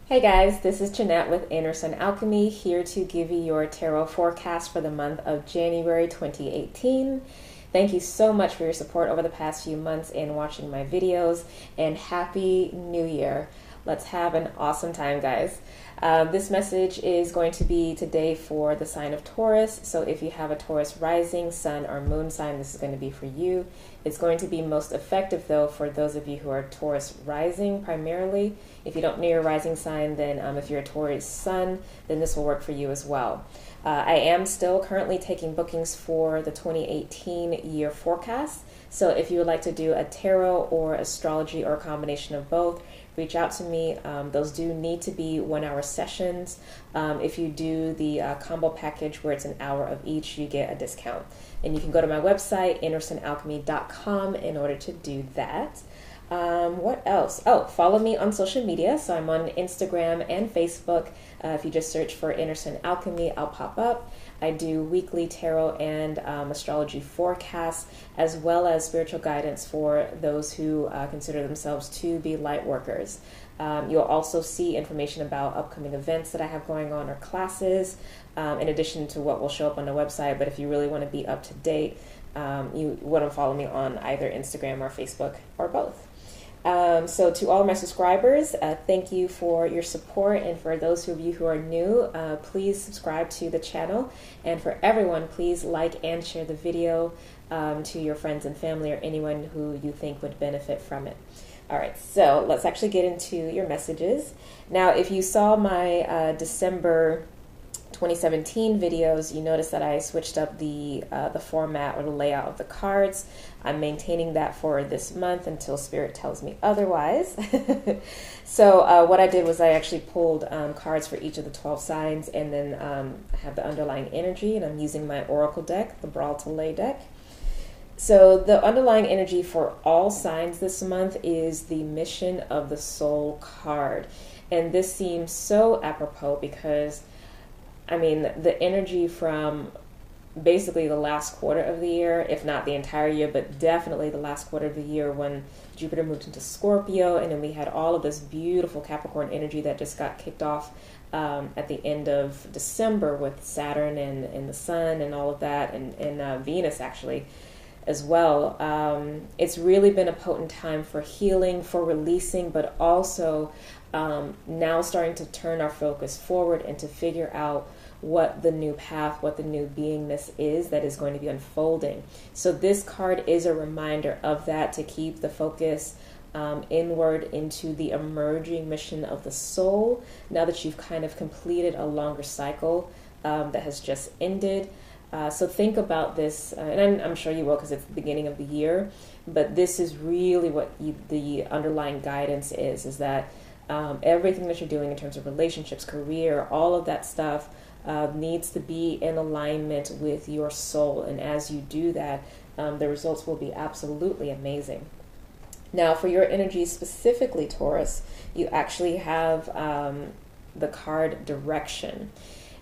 Hey guys, this is Jynnette with Inner Sun Alchemy, here to give you your tarot forecast for the month of January 2018. Thank you so much for your support over the past few months in watching my videos, and Happy New Year. Let's have an awesome time, guys. This message is going to be today for the sign of Taurus. So if you have a Taurus rising, sun, or moon sign, this is going to be for you. It's going to be most effective, though, for those of you who are Taurus rising primarily. If you don't know your rising sign, then if you're a Taurus sun, then this will work for you as well. I am still currently taking bookings for the 2018 year forecast. So if you would like to do a tarot or astrology or a combination of both, reach out to me. Those do need to be 1 hour sessions. If you do the combo package where it's an hour of each, you get a discount. And you can go to my website, innersunalchemy.com, in order to do that. What else? Oh, follow me on social media. So I'm on Instagram and Facebook. If you just search for Inner Sun Alchemy, I'll pop up. I do weekly tarot and astrology forecasts, as well as spiritual guidance for those who consider themselves to be light workers. You'll also see information about upcoming events that I have going on or classes, in addition to what will show up on the website. But if you really want to be up to date, you want to follow me on either Instagram or Facebook or both. So to all of my subscribers, thank you for your support, and for those of you who are new, please subscribe to the channel, and for everyone, please like and share the video to your friends and family or anyone who you think would benefit from it. All right, so let's actually get into your messages. Now, if you saw my December 2017 videos, you notice that I switched up the format or the layout of the cards. I'm maintaining that for this month until Spirit tells me otherwise. So what I did was I actually pulled cards for each of the 12 signs, and then I have the underlying energy, and I'm using my Oracle deck, the Brawl to Lay deck. So the underlying energy for all signs this month is the Mission of the Soul card. And this seems so apropos because, I mean, the energy from basically the last quarter of the year, if not the entire year, but definitely the last quarter of the year, when Jupiter moved into Scorpio, and then we had all of this beautiful Capricorn energy that just got kicked off at the end of December with Saturn and the Sun and all of that, and Venus actually as well. It's really been a potent time for healing, for releasing, but also now starting to turn our focus forward and to figure out what the new path, what the new beingness is that is going to be unfolding. So this card is a reminder of that, to keep the focus inward into the emerging mission of the soul, now that you've kind of completed a longer cycle that has just ended. So think about this, and I'm sure you will because it's the beginning of the year, but this is really what the underlying guidance is that everything that you're doing in terms of relationships, career, all of that stuff needs to be in alignment with your soul. And as you do that, the results will be absolutely amazing. Now, for your energy specifically, Taurus, you actually have the card Direction.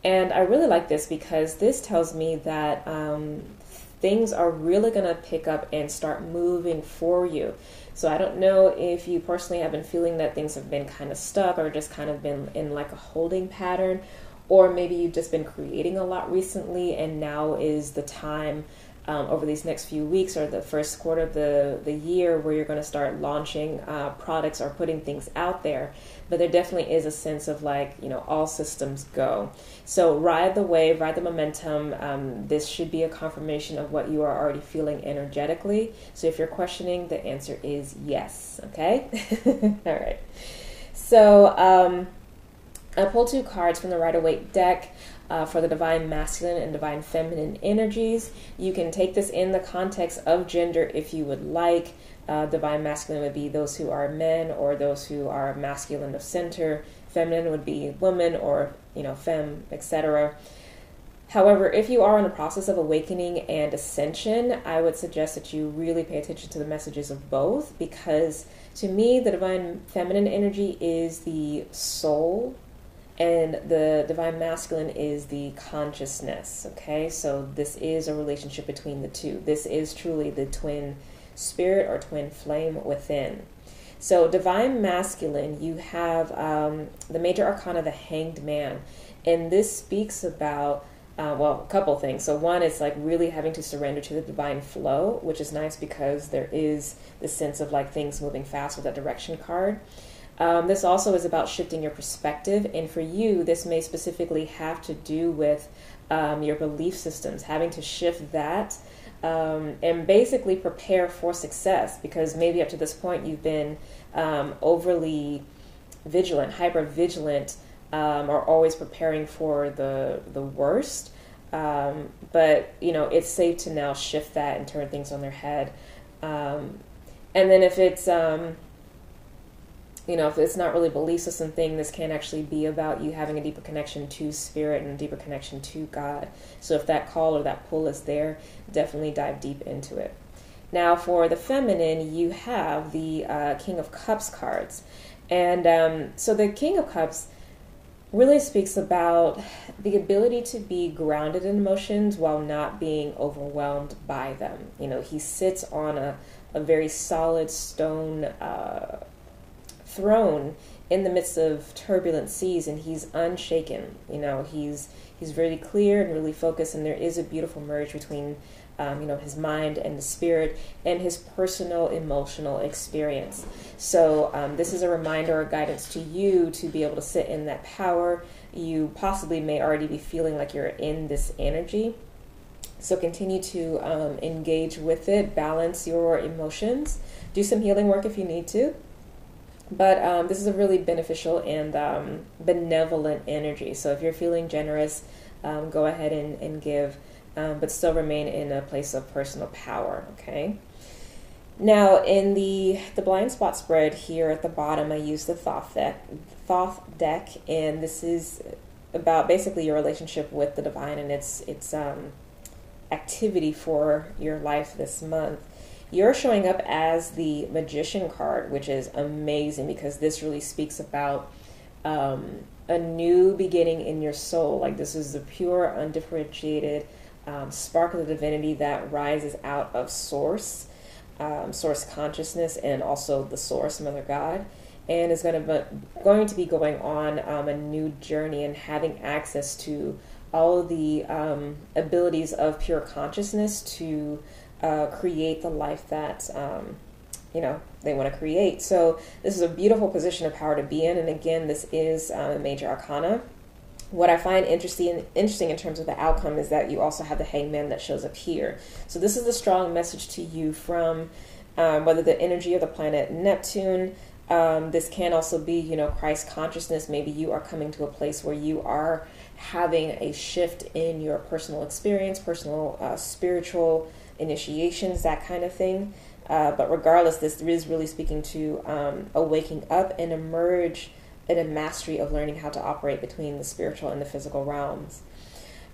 And I really like this because this tells me that things are really going to pick up and start moving for you. So I don't know if you personally have been feeling that things have been kind of stuck or just kind of been in like a holding pattern, or maybe you've just been creating a lot recently, and now is the time over these next few weeks or the first quarter of the year where you're going to start launching products or putting things out there. But there definitely is a sense of like, all systems go. So ride the wave, ride the momentum. This should be a confirmation of what you are already feeling energetically. So if you're questioning, the answer is yes. Okay? All right. So I pulled 2 cards from the Rider-Waite deck for the Divine Masculine and Divine Feminine energies. You can take this in the context of gender if you would like. Divine Masculine would be those who are men or those who are masculine of center. Feminine would be woman or, femme, etc. However, if you are in the process of awakening and ascension, I would suggest that you really pay attention to the messages of both, because to me, the Divine Feminine energy is the soul, and the Divine Masculine is the consciousness, okay? So this is a relationship between the two. This is truly the twin spirit or twin flame within. So divine masculine, you have the major arcana, the Hanged Man. And this speaks about, well, a couple things. So one is like really having to surrender to the divine flow, which is nice because there is the sense of like things moving fast with that direction card. This also is about shifting your perspective. And for you, this may specifically have to do with your belief systems, having to shift that and basically prepare for success, because maybe up to this point you've been overly vigilant, hyper vigilant, or always preparing for the worst. But you know, it's safe to now shift that and turn things on their head. And then if it's you know, if it's not really a belief system thing, this can actually be about you having a deeper connection to spirit and a deeper connection to God. So if that call or that pull is there, definitely dive deep into it. Now for the feminine, you have the King of Cups cards. And so the King of Cups really speaks about the ability to be grounded in emotions while not being overwhelmed by them. You know, he sits on a very solid stone throne in the midst of turbulent seas, and he's unshaken. You know, he's really clear and really focused, and there is a beautiful merge between you know, his mind and the spirit and his personal emotional experience. So this is a reminder or guidance to you to be able to sit in that power. You possibly may already be feeling like you're in this energy, so continue to engage with it, balance your emotions, do some healing work if you need to. But this is a really beneficial and benevolent energy. So if you're feeling generous, go ahead and give, but still remain in a place of personal power, okay? Now, in the blind spot spread here at the bottom, I use the Thoth deck, and this is about basically your relationship with the divine and its activity for your life this month. You're showing up as the Magician card, which is amazing because this really speaks about a new beginning in your soul. Like, this is the pure, undifferentiated spark of the divinity that rises out of source consciousness, and also the source, Mother God, and is going to be going on a new journey and having access to all of the abilities of pure consciousness to create the life that you know, they want to create. So this is a beautiful position of power to be in, and again, this is a major arcana. What I find interesting in terms of the outcome is that you also have the Hangman that shows up here. So this is a strong message to you from whether the energy of the planet Neptune. This can also be, you know, Christ consciousness. Maybe you are coming to a place where you are having a shift in your personal experience, personal spiritual initiations, that kind of thing. But regardless, this is really speaking to a waking up and emerge in a mastery of learning how to operate between the spiritual and the physical realms.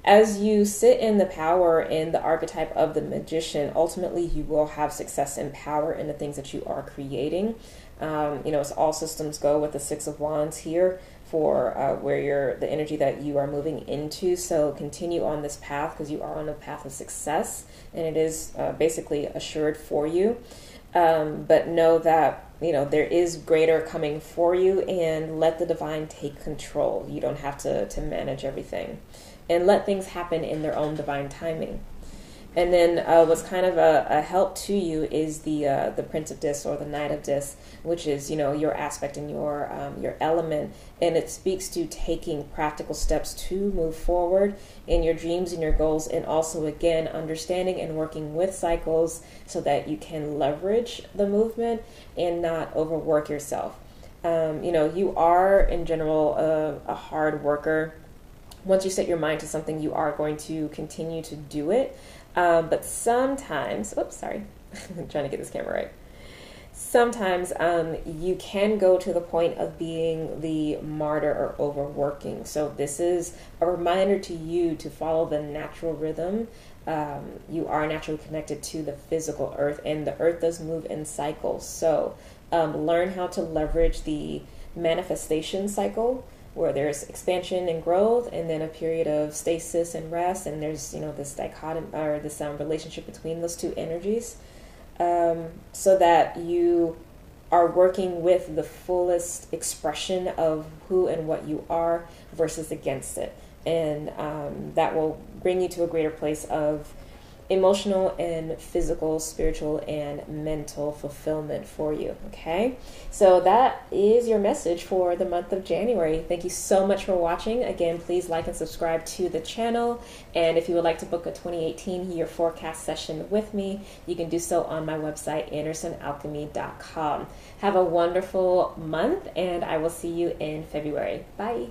As you sit in the power in the archetype of the Magician, ultimately you will have success and power in the things that you are creating. You know, it's all systems go with the Six of Wands here for where the energy that you are moving into. So continue on this path because you are on a path of success, and it is basically assured for you. But know that, you know, there is greater coming for you, and let the divine take control. You don't have to manage everything, and let things happen in their own divine timing. And then what's kind of a help to you is the Prince of Dis, or the Knight of Dis, which is, you know, your aspect and your element, and it speaks to taking practical steps to move forward in your dreams and your goals, and also again understanding and working with cycles so that you can leverage the movement and not overwork yourself. You know, you are in general a hard worker. Once you set your mind to something, you are going to continue to do it. But sometimes, oops, sorry, I'm trying to get this camera right. Sometimes you can go to the point of being the martyr or overworking. So this is a reminder to you to follow the natural rhythm. You are naturally connected to the physical earth, and the earth does move in cycles. So learn how to leverage the manifestation cycle, where there's expansion and growth, and then a period of stasis and rest, and there's, you know, this dichotomy or this relationship between those two energies, so that you are working with the fullest expression of who and what you are versus against it. And that will bring you to a greater place of emotional and physical, spiritual, and mental fulfillment for you. Okay, so that is your message for the month of January. Thank you so much for watching. Again, please like and subscribe to the channel, and if you would like to book a 2018 year forecast session with me, you can do so on my website, andersonalchemy.com. Have a wonderful month, and I will see you in February. Bye.